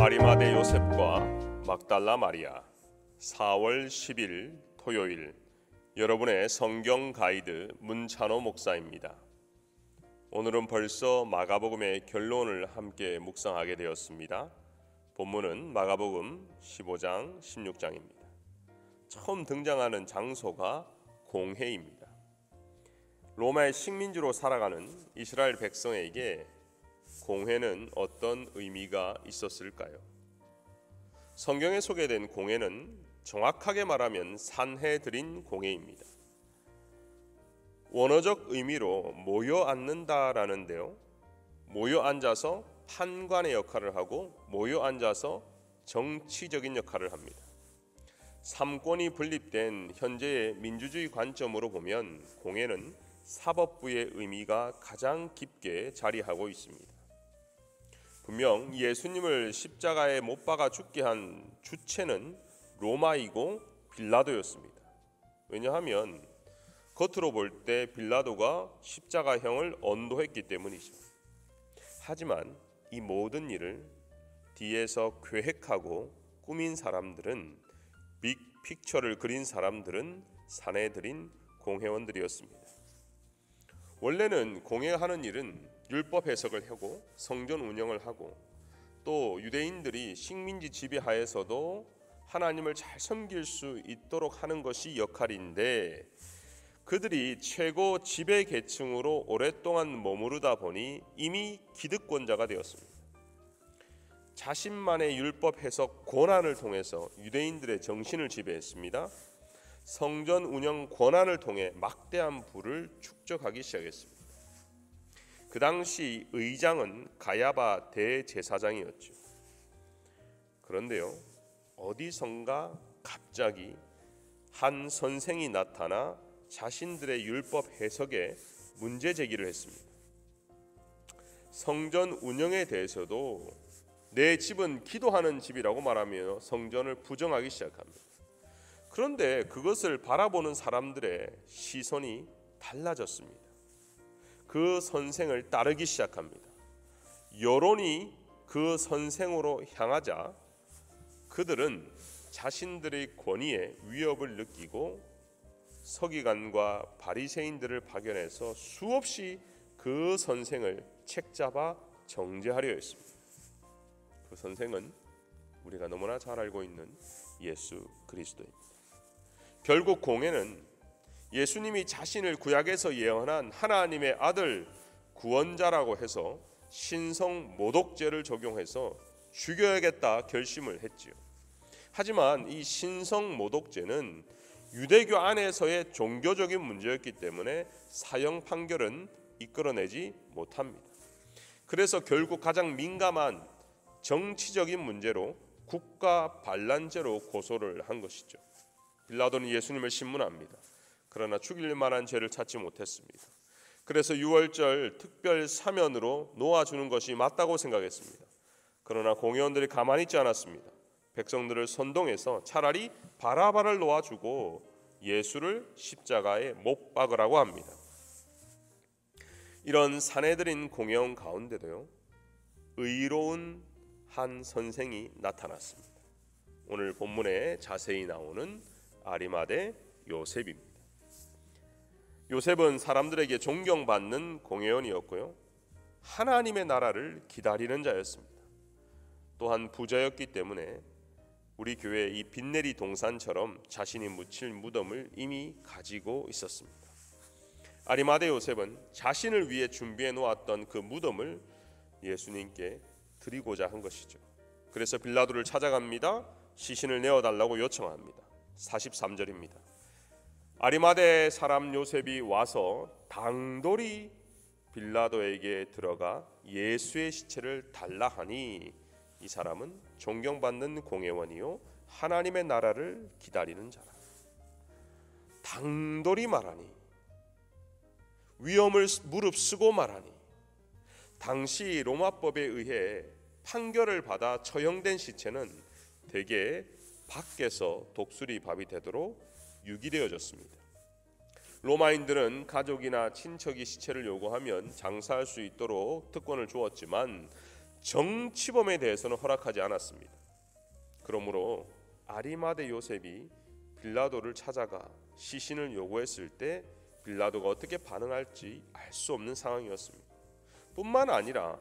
아리마대 요셉과 막달라 마리아 4월 10일 토요일 여러분의 성경 가이드 문찬호 목사입니다. 오늘은 벌써 마가복음의 결론을 함께 묵상하게 되었습니다. 본문은 마가복음 15장 16장입니다. 처음 등장하는 장소가 공회입니다. 로마의 식민지로 살아가는 이스라엘 백성에게 공회는 어떤 의미가 있었을까요? 성경에 소개된 공회는 정확하게 말하면 산헤드린 공회입니다. 원어적 의미로 모여 앉는다라는데요, 모여 앉아서 판관의 역할을 하고 모여 앉아서 정치적인 역할을 합니다. 삼권이 분립된 현재의 민주주의 관점으로 보면 공회는 사법부의 의미가 가장 깊게 자리하고 있습니다. 분명 예수님을 십자가에 못 박아 죽게 한 주체는 로마이고 빌라도였습니다. 왜냐하면 겉으로 볼 때 빌라도가 십자가형을 언도했기 때문이죠. 하지만 이 모든 일을 뒤에서 계획하고 꾸민 사람들은, 빅픽처를 그린 사람들은 산헤드린 공회원들이었습니다. 원래는 공회하는 일은 율법 해석을 하고 성전 운영을 하고 또 유대인들이 식민지 지배하에서도 하나님을 잘 섬길 수 있도록 하는 것이 역할인데, 그들이 최고 지배 계층으로 오랫동안 머무르다 보니 이미 기득권자가 되었습니다. 자신만의 율법 해석 권한을 통해서 유대인들의 정신을 지배했습니다. 성전 운영 권한을 통해 막대한 부를 축적하기 시작했습니다. 그 당시 의장은 가야바 대제사장이었죠. 그런데요, 어디선가 갑자기 한 선생이 나타나 자신들의 율법 해석에 문제 제기를 했습니다. 성전 운영에 대해서도 내 집은 기도하는 집이라고 말하며 성전을 부정하기 시작합니다. 그런데 그것을 바라보는 사람들의 시선이 달라졌습니다. 그 선생을 따르기 시작합니다. 여론이 그 선생으로 향하자 그들은 자신들의 권위에 위협을 느끼고 서기관과 바리새인들을 파견해서 수없이 그 선생을 책잡아 정죄하려 했습니다. 그 선생은 우리가 너무나 잘 알고 있는 예수 그리스도입니다. 결국 공회는 예수님이 자신을 구약에서 예언한 하나님의 아들 구원자라고 해서 신성 모독죄를 적용해서 죽여야겠다 결심을 했지요. 하지만 이 신성 모독죄는 유대교 안에서의 종교적인 문제였기 때문에 사형 판결은 이끌어내지 못합니다. 그래서 결국 가장 민감한 정치적인 문제로 국가 반란죄로 고소를 한 것이죠. 빌라도는 예수님을 신문합니다. 그러나 죽일 만한 죄를 찾지 못했습니다. 그래서 유월절 특별 사면으로 놓아주는 것이 맞다고 생각했습니다. 그러나 공회원들이 가만히 있지 않았습니다. 백성들을 선동해서 차라리 바라바를 놓아주고 예수를 십자가에 못 박으라고 합니다. 이런 산헤드린 공회원 가운데도요, 의로운 한 선생이 나타났습니다. 오늘 본문에 자세히 나오는 아리마대 요셉입니다. 요셉은 사람들에게 존경받는 공회원이었고요, 하나님의 나라를 기다리는 자였습니다. 또한 부자였기 때문에 우리 교회 이 빈내리 동산처럼 자신이 묻힐 무덤을 이미 가지고 있었습니다. 아리마대 요셉은 자신을 위해 준비해 놓았던 그 무덤을 예수님께 드리고자 한 것이죠. 그래서 빌라도를 찾아갑니다. 시신을 내어달라고 요청합니다. 43절입니다. 아리마대 사람 요셉이 와서 당돌이 빌라도에게 들어가 예수의 시체를 달라 하니, 이 사람은 존경받는 공회원이요 하나님의 나라를 기다리는 자라. 당돌이 말하니, 위험을 무릅쓰고 말하니, 당시 로마법에 의해 판결을 받아 처형된 시체는 대개 밖에서 독수리 밥이 되도록 유기되어졌습니다. 로마인들은 가족이나 친척이 시체를 요구하면 장사할 수 있도록 특권을 주었지만 정치범에 대해서는 허락하지 않았습니다. 그러므로 아리마대 요셉이 빌라도를 찾아가 시신을 요구했을 때 빌라도가 어떻게 반응할지 알 수 없는 상황이었습니다. 뿐만 아니라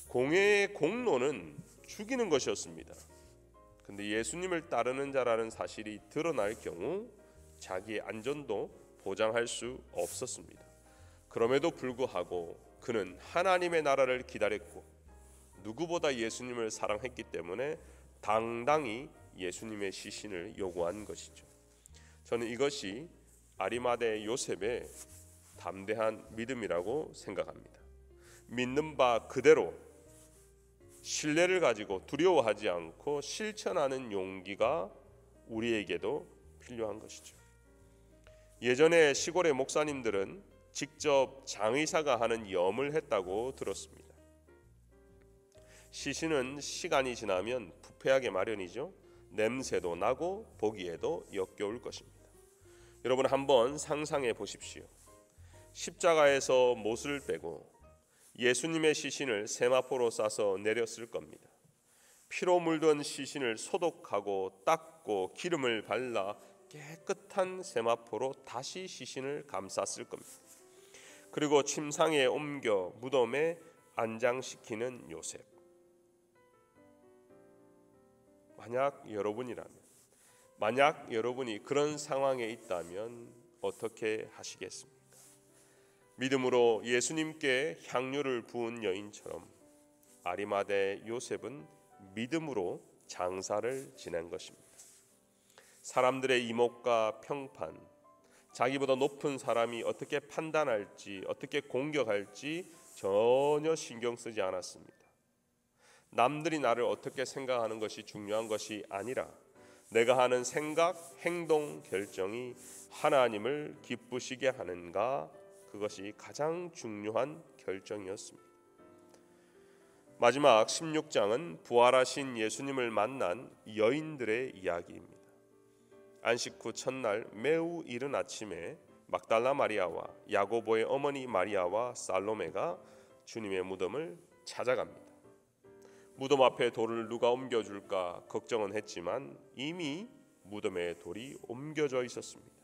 공회의 공로는 죽이는 것이었습니다. 근데 예수님을 따르는 자라는 사실이 드러날 경우 자기의 안전도 보장할 수 없었습니다. 그럼에도 불구하고 그는 하나님의 나라를 기다렸고 누구보다 예수님을 사랑했기 때문에 당당히 예수님의 시신을 요구한 것이죠. 저는 이것이 아리마대 요셉의 담대한 믿음이라고 생각합니다. 믿는 바 그대로 신뢰를 가지고 두려워하지 않고 실천하는 용기가 우리에게도 필요한 것이죠. 예전에 시골의 목사님들은 직접 장의사가 하는 염을 했다고 들었습니다. 시신은 시간이 지나면 부패하게 마련이죠. 냄새도 나고 보기에도 역겨울 것입니다. 여러분 한번 상상해 보십시오. 십자가에서 못을 빼고 예수님의 시신을 세마포로 싸서 내렸을 겁니다. 피로 물든 시신을 소독하고 닦고 기름을 발라 깨끗한 세마포로 다시 시신을 감쌌을 겁니다. 그리고 침상에 옮겨 무덤에 안장시키는 요셉. 만약 여러분이 그런 상황에 있다면 어떻게 하시겠습니까? 믿음으로 예수님께 향유를 부은 여인처럼 아리마대 요셉은 믿음으로 장사를 지낸 것입니다. 사람들의 이목과 평판, 자기보다 높은 사람이 어떻게 판단할지, 어떻게 공격할지 전혀 신경 쓰지 않았습니다. 남들이 나를 어떻게 생각하는 것이 중요한 것이 아니라 내가 하는 생각, 행동, 결정이 하나님을 기쁘시게 하는가, 그것이 가장 중요한 결정이었습니다. 마지막 16장은 부활하신 예수님을 만난 여인들의 이야기입니다. 안식 후 첫날 매우 이른 아침에 막달라 마리아와 야고보의 어머니 마리아와 살로메가 주님의 무덤을 찾아갑니다. 무덤 앞에 돌을 누가 옮겨줄까 걱정은 했지만 이미 무덤에 돌이 옮겨져 있었습니다.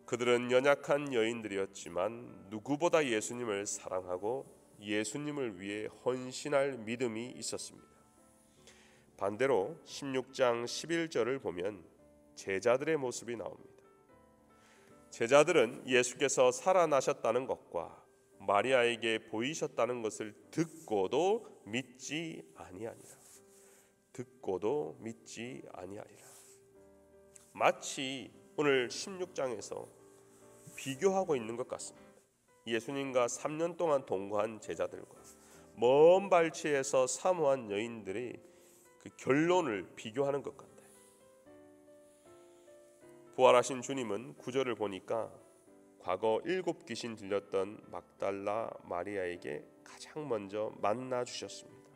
그들은 연약한 여인들이었지만 누구보다 예수님을 사랑하고 예수님을 위해 헌신할 믿음이 있었습니다. 반대로 16장 11절을 보면 제자들의 모습이 나옵니다. 제자들은 예수께서 살아나셨다는 것과 마리아에게 보이셨다는 것을 듣고도 믿지 아니하니라. 마치 오늘 16장에서 비교하고 있는 것 같습니다. 예수님과 3년 동안 동거한 제자들과 먼 발치에서 사모한 여인들이 그 결론을 비교하는 것 같아요. 부활하신 주님은 9절을 보니까 과거 7 귀신 들렸던 막달라 마리아에게 가장 먼저 만나 주셨습니다.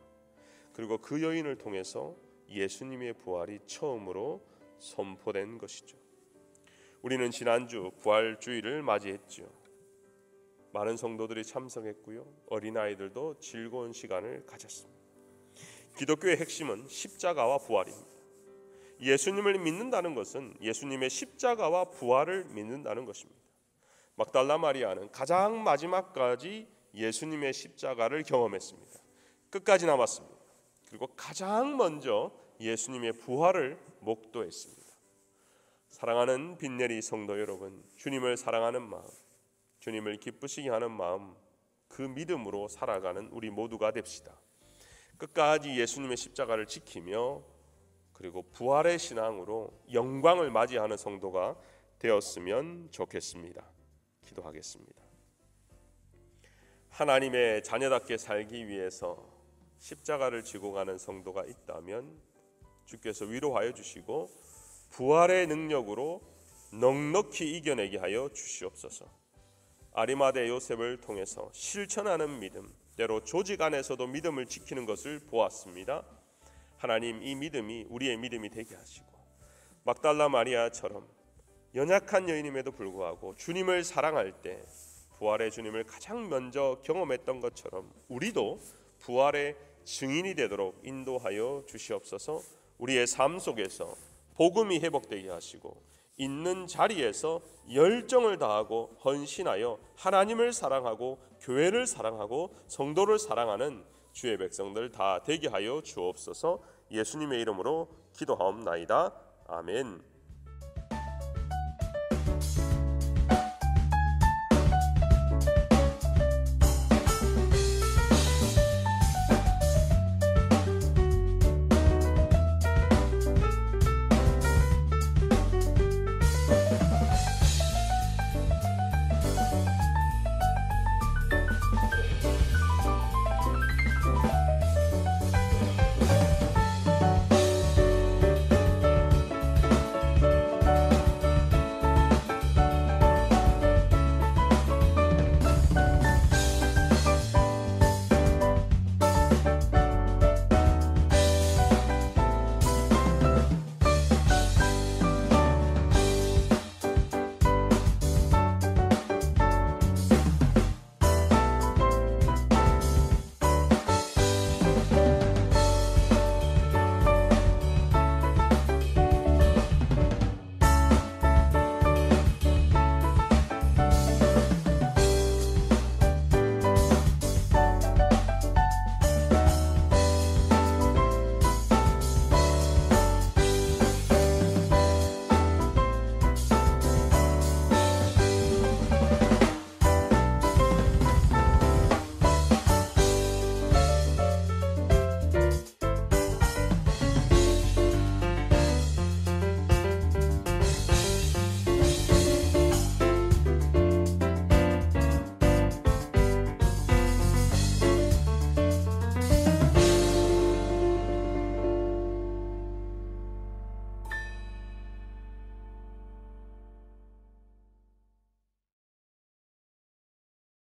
그리고 그 여인을 통해서 예수님의 부활이 처음으로 선포된 것이죠. 우리는 지난주 부활주의를 맞이했죠. 많은 성도들이 참석했고요. 어린아이들도 즐거운 시간을 가졌습니다. 기독교의 핵심은 십자가와 부활입니다. 예수님을 믿는다는 것은 예수님의 십자가와 부활을 믿는다는 것입니다. 막달라 마리아는 가장 마지막까지 예수님의 십자가를 경험했습니다. 끝까지 남았습니다. 그리고 가장 먼저 예수님의 부활을 목도했습니다. 사랑하는 빈내리 성도 여러분, 주님을 사랑하는 마음, 주님을 기쁘시게 하는 마음, 그 믿음으로 살아가는 우리 모두가 됩시다. 끝까지 예수님의 십자가를 지키며 그리고 부활의 신앙으로 영광을 맞이하는 성도가 되었으면 좋겠습니다. 기도하겠습니다. 하나님의 자녀답게 살기 위해서 십자가를 지고 가는 성도가 있다면 주께서 위로하여 주시고 부활의 능력으로 넉넉히 이겨내게 하여 주시옵소서. 아리마대 요셉을 통해서 실천하는 믿음, 때로 조직 안에서도 믿음을 지키는 것을 보았습니다. 하나님, 이 믿음이 우리의 믿음이 되게 하시고 막달라 마리아처럼 연약한 여인임에도 불구하고 주님을 사랑할 때 부활의 주님을 가장 먼저 경험했던 것처럼 우리도 부활의 증인이 되도록 인도하여 주시옵소서. 우리의 삶 속에서 복음이 회복되게 하시고 있는 자리에서 열정을 다하고 헌신하여 하나님을 사랑하고 교회를 사랑하고 성도를 사랑하는 주의 백성들 다 되게 하여 주옵소서. 예수님의 이름으로 기도하옵나이다. 아멘.